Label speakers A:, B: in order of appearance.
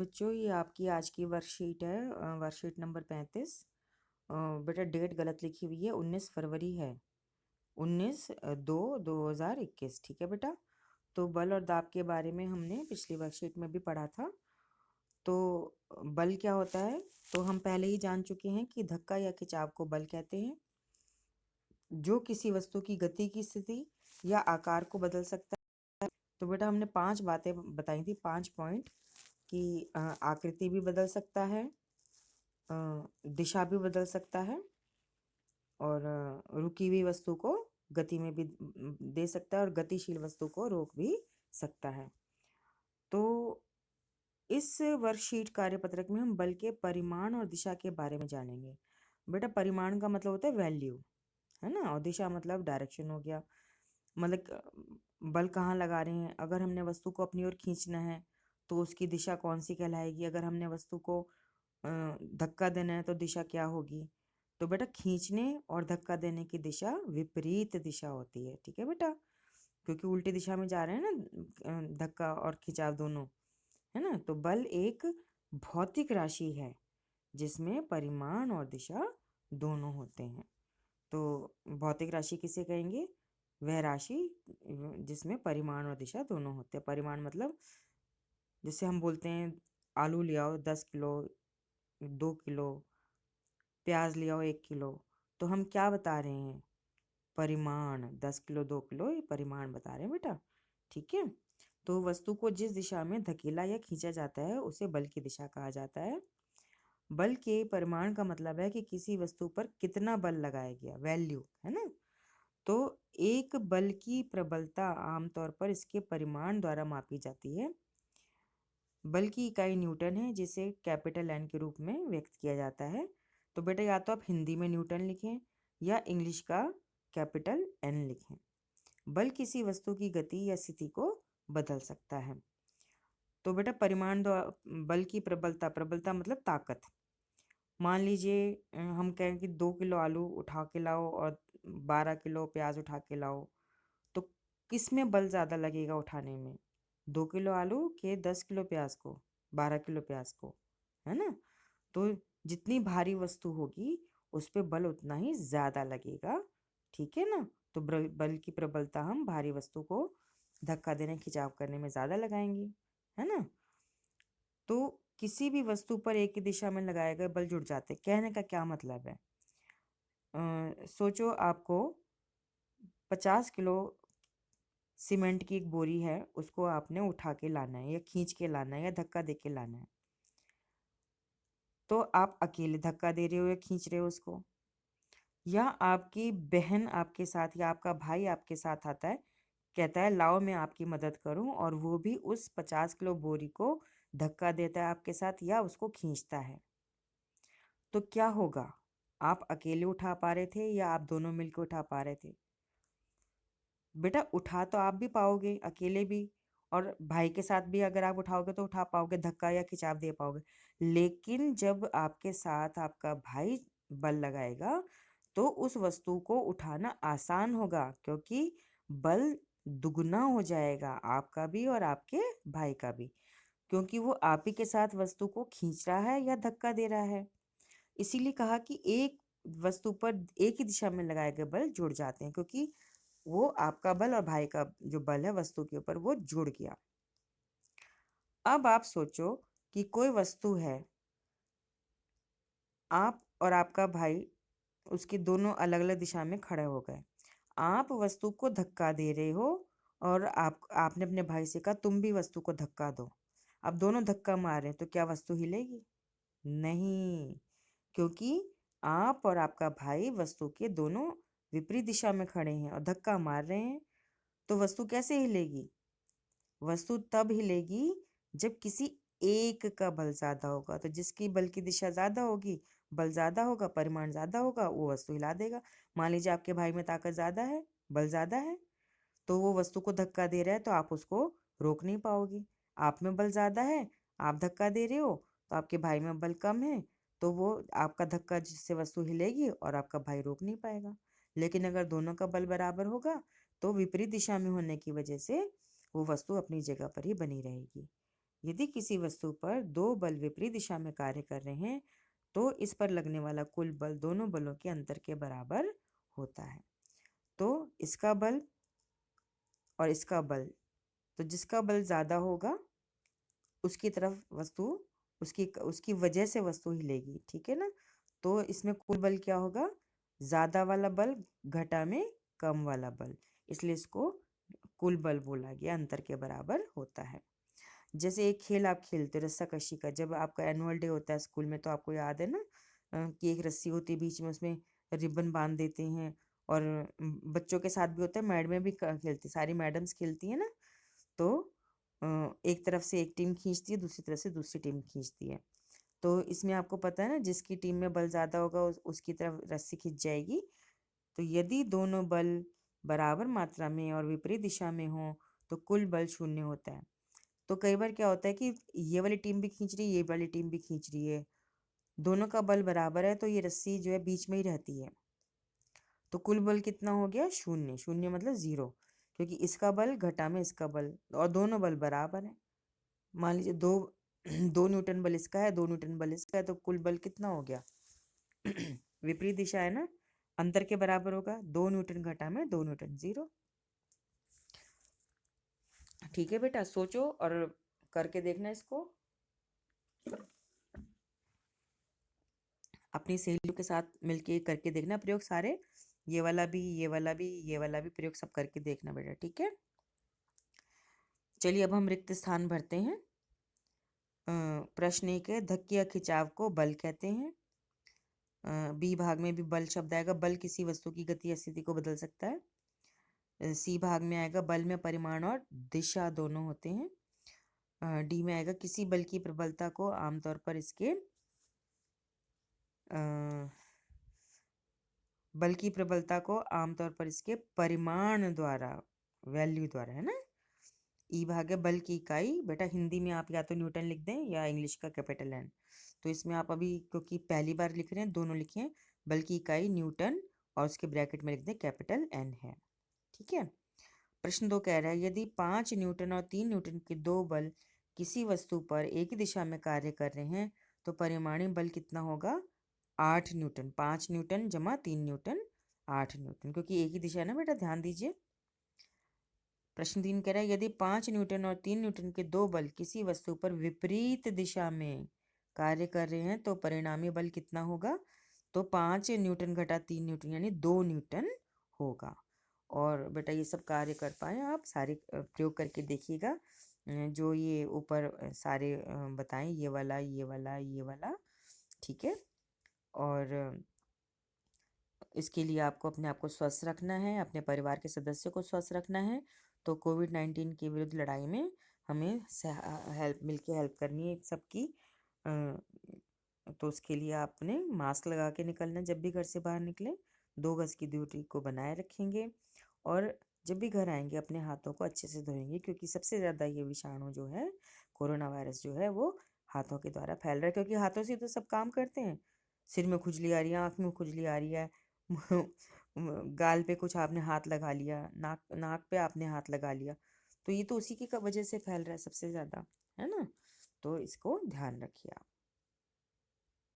A: बच्चों ये आपकी आज की वर्कशीट है। Worksheet number 35। बेटा डेट गलत लिखी हुई है, 19 फरवरी है। 19/2/2021। ठीक है बेटा। तो बल और दाब के बारे में हमने पिछली वर्कशीट में भी पढ़ा था। तो बल क्या होता है तो हम पहले ही जान चुके हैं कि धक्का या खिंचाव को बल कहते हैं, जो किसी वस्तु की गति की स्थिति या आकार को बदल सकता है। तो बेटा हमने 5 बातें बताई थी, 5 पॉइंट कि आकृति भी बदल सकता है, दिशा भी बदल सकता है, और रुकी हुई वस्तु को गति में भी दे सकता है, और गतिशील वस्तु को रोक भी सकता है। तो इस वर्कशीट कार्यपत्रक में हम बल के परिमाण और दिशा के बारे में जानेंगे। बेटा परिमाण का मतलब होता है वैल्यू, है ना, और दिशा मतलब डायरेक्शन हो गया। मतलब बल कहाँ लगा रहे हैं। अगर हमने वस्तु को अपनी ओर खींचना है तो उसकी दिशा कौन सी कहलाएगी। अगर हमने वस्तु को धक्का देना है तो दिशा क्या होगी। तो बेटा खींचने और धक्का देने की दिशा विपरीत दिशा होती है। ठीक है बेटा, क्योंकि उल्टी दिशा में जा रहे हैं ना, धक्का और खिंचाव दोनों, है ना। तो बल एक भौतिक राशि है जिसमें परिमाण और दिशा दोनों होते हैं। तो भौतिक राशि किसे कहेंगे, वह राशि जिसमें परिमाण और दिशा दोनों होते हैं। परिमाण मतलब जैसे हम बोलते हैं आलू ले आओ 10 किलो, 2 किलो, प्याज ले आओ 1 किलो। तो हम क्या बता रहे हैं, परिमाण। 10 किलो 2 किलो ये परिमाण बता रहे हैं बेटा। ठीक है। तो वस्तु को जिस दिशा में धकेला या खींचा जाता है उसे बल की दिशा कहा जाता है। बल के परिमाण का मतलब है कि किसी वस्तु पर कितना बल लगाया गया, वैल्यू, है ना। तो एक बल की प्रबलता आमतौर पर इसके परिमाण द्वारा मापी जाती है। बल की इकाई न्यूटन है, जिसे कैपिटल एन के रूप में व्यक्त किया जाता है। तो बेटा या तो आप हिंदी में न्यूटन लिखें या इंग्लिश का कैपिटल एन लिखें। बल किसी वस्तु की गति या स्थिति को बदल सकता है। तो बेटा परिमाण बल की प्रबलता, प्रबलता मतलब ताकत। मान लीजिए हम कहें कि 2 किलो आलू उठा के लाओ और 12 किलो प्याज उठा के लाओ, तो किस में बल ज़्यादा लगेगा उठाने में, 2 किलो आलू के 10 किलो प्याज को, 12 किलो प्याज को, है ना। तो जितनी भारी वस्तु होगी उस पर बल उतना ही ज़्यादा लगेगा। ठीक है ना। तो बल की प्रबलता हम भारी वस्तु को धक्का देने खिंचाव करने में ज़्यादा लगाएंगे, है ना। तो किसी भी वस्तु पर एक ही दिशा में लगाए गए बल जुड़ जाते हैं। कहने का क्या मतलब है, सोचो आपको 50 किलो सीमेंट की एक बोरी है, उसको आपने उठा के लाना है या खींच के लाना है या धक्का दे के लाना है। तो आप अकेले धक्का दे रहे हो या खींच रहे हो उसको, या आपकी बहन आपके साथ या आपका भाई आपके साथ आता है, कहता है लाओ मैं आपकी मदद करूं, और वो भी उस 50 किलो बोरी को धक्का देता है आपके साथ या उसको खींचता है। तो क्या होगा, आप अकेले उठा पा रहे थे या आप दोनों मिलकर उठा पा रहे थे। बेटा उठा तो आप भी पाओगे अकेले भी, और भाई के साथ भी अगर आप उठाओगे तो उठा पाओगे, धक्का या खिंचाव दे पाओगे। लेकिन जब आपके साथ आपका भाई बल लगाएगा तो उस वस्तु को उठाना आसान होगा, क्योंकि बल दुगना हो जाएगा, आपका भी और आपके भाई का भी, क्योंकि वो आप ही के साथ वस्तु को खींच रहा है या धक्का दे रहा है। इसीलिए कहा कि एक वस्तु पर एक ही दिशा में लगाए गए बल जुड़ जाते हैं, क्योंकि वो आपका बल और भाई का जो बल है वस्तु के ऊपर वो जुड़ गया। अब आप सोचो कि कोई वस्तु है, आप और आपका भाई उसकी दोनों अलग अलग दिशा में खड़े हो गए। आप वस्तु को धक्का दे रहे हो और आपने अपने भाई से कहा तुम भी वस्तु को धक्का दो। अब दोनों धक्का मार रहे हैं तो क्या वस्तु हिलेगी? नहीं, क्योंकि आप और आपका भाई वस्तु के दोनों विपरीत दिशा में खड़े हैं और धक्का मार रहे हैं। तो वस्तु कैसे हिलेगी? वस्तु तब हिलेगी जब किसी एक का बल ज्यादा होगा। तो जिसकी बल की दिशा ज्यादा होगी, बल ज्यादा होगा, परिमाण ज्यादा होगा, वो वस्तु हिला देगा। मान लीजिए आपके भाई में ताकत ज्यादा है, बल ज्यादा है, तो वो वस्तु को धक्का दे रहा है तो आप उसको रोक नहीं पाओगे। आप में बल ज्यादा है, आप धक्का दे रहे हो, तो आपके भाई में बल कम है, तो वो आपका धक्का जिससे वस्तु हिलेगी और आपका भाई रोक नहीं पाएगा। लेकिन अगर दोनों का बल बराबर होगा तो विपरीत दिशा में होने की वजह से वो वस्तु अपनी जगह पर ही बनी रहेगी। यदि किसी वस्तु पर दो बल विपरीत दिशा में कार्य कर रहे हैं तो इस पर लगने वाला कुल बल दोनों बलों के अंतर के बराबर होता है। तो इसका बल और इसका बल, तो जिसका बल ज़्यादा होगा उसकी तरफ वस्तु, उसकी उसकी वजह से वस्तु हिलेगी, ठीक है ना। तो इसमें कुल बल क्या होगा, ज़्यादा वाला बल घटा में कम वाला बल, इसलिए इसको कुल बल बोला गया, अंतर के बराबर होता है। जैसे एक खेल आप खेलते हो रस्साकशी का, जब आपका एनुअल डे होता है स्कूल में तो आपको याद है ना कि एक रस्सी होती है बीच में, उसमें रिबन बांध देते हैं, और बच्चों के साथ भी होता है, मैडमें भी खेलती, सारी मैडम्स खेलती है ना। तो एक तरफ से एक टीम खींचती है, दूसरी तरफ से दूसरी टीम खींचती है। तो इसमें आपको पता है ना, जिसकी टीम में बल ज़्यादा होगा उसकी तरफ रस्सी खींच जाएगी। तो यदि दोनों बल बराबर मात्रा में और विपरीत दिशा में हो तो कुल बल शून्य होता है। तो कई बार क्या होता है कि ये वाली टीम भी खींच रही है, ये वाली टीम भी खींच रही है, दोनों का बल बराबर है, तो ये रस्सी जो है बीच में ही रहती है। तो कुल बल कितना हो गया, शून्य। शून्य मतलब जीरो, क्योंकि इसका बल घटा में इसका बल, और दोनों बल बराबर है। मान लीजिए दो दो न्यूटन बल इसका है, 2 न्यूटन बल इसका है, तो कुल बल कितना हो गया विपरीत दिशा है ना, अंतर के बराबर होगा, 2 न्यूटन घटा में 2 न्यूटन, जीरो। ठीक है बेटा, सोचो और करके देखना इसको, अपनी सहेलियों के साथ मिलके करके देखना प्रयोग सारे, ये वाला भी, ये वाला भी, ये वाला भी प्रयोग सब करके देखना बेटा, ठीक है। चलिए अब हम रिक्त स्थान भरते हैं। प्रश्न 1 है, धक्के या खिंचाव को बल कहते हैं। बी भाग में भी बल शब्द आएगा, बल किसी वस्तु की गति या स्थिति को बदल सकता है। सी भाग में आएगा, बल में परिमाण और दिशा दोनों होते हैं। डी में आएगा, किसी बल की प्रबलता को आमतौर पर इसके बल की प्रबलता को आमतौर पर इसके परिमाण द्वारा, वैल्यू द्वारा, है ना। ई भाग है, बल की इकाई, बेटा हिंदी में आप या तो न्यूटन लिख दें या इंग्लिश का कैपिटल एन। तो इसमें आप अभी क्योंकि पहली बार लिख रहे हैं, दोनों लिखें, बल की इकाई न्यूटन और उसके ब्रैकेट में लिख दें कैपिटल एन है, ठीक है। प्रश्न 2 कह रहा है, यदि 5 न्यूटन और 3 न्यूटन के दो बल किसी वस्तु पर एक ही दिशा में कार्य कर रहे हैं तो परिमाणी बल कितना होगा, 8 न्यूटन। 5 न्यूटन जमा 3 न्यूटन, 8 न्यूटन, क्योंकि एक ही दिशा है ना बेटा, ध्यान दीजिए। प्रश्न 3 कह रहा है, यदि 5 न्यूटन और 3 न्यूटन के दो बल किसी वस्तु पर विपरीत दिशा में कार्य कर रहे हैं तो परिणामी बल कितना होगा, तो 5 न्यूटन घटा 3 न्यूटन यानी 2 न्यूटन होगा। और बेटा ये सब कार्य कर पाए आप, सारे प्रयोग करके देखिएगा, जो ये ऊपर सारे बताएं, ये वाला, ये वाला, ये वाला, ठीक है। और इसके लिए आपको अपने आप को स्वस्थ रखना है, अपने परिवार के सदस्यों को स्वस्थ रखना है। तो कोविड-19 के विरुद्ध लड़ाई में हमें मिलके हेल्प करनी है सबकी। तो उसके लिए आपने मास्क लगा के निकलना, जब भी घर से बाहर निकलें 2 गज की दूरी को बनाए रखेंगे, और जब भी घर आएंगे अपने हाथों को अच्छे से धोएंगे, क्योंकि सबसे ज़्यादा ये विषाणु जो है, कोरोना वायरस जो है, वो हाथों के द्वारा फैल रहा है, क्योंकि हाथों से तो सब काम करते हैं। सिर में खुजली आ रही है, आँख में खुजली आ रही है, गाल पे कुछ आपने हाथ लगा लिया, नाक नाक पे आपने हाथ लगा लिया, तो ये तो उसी की वजह से फैल रहा है सबसे ज़्यादा, है ना। तो इसको ध्यान रखिए आप।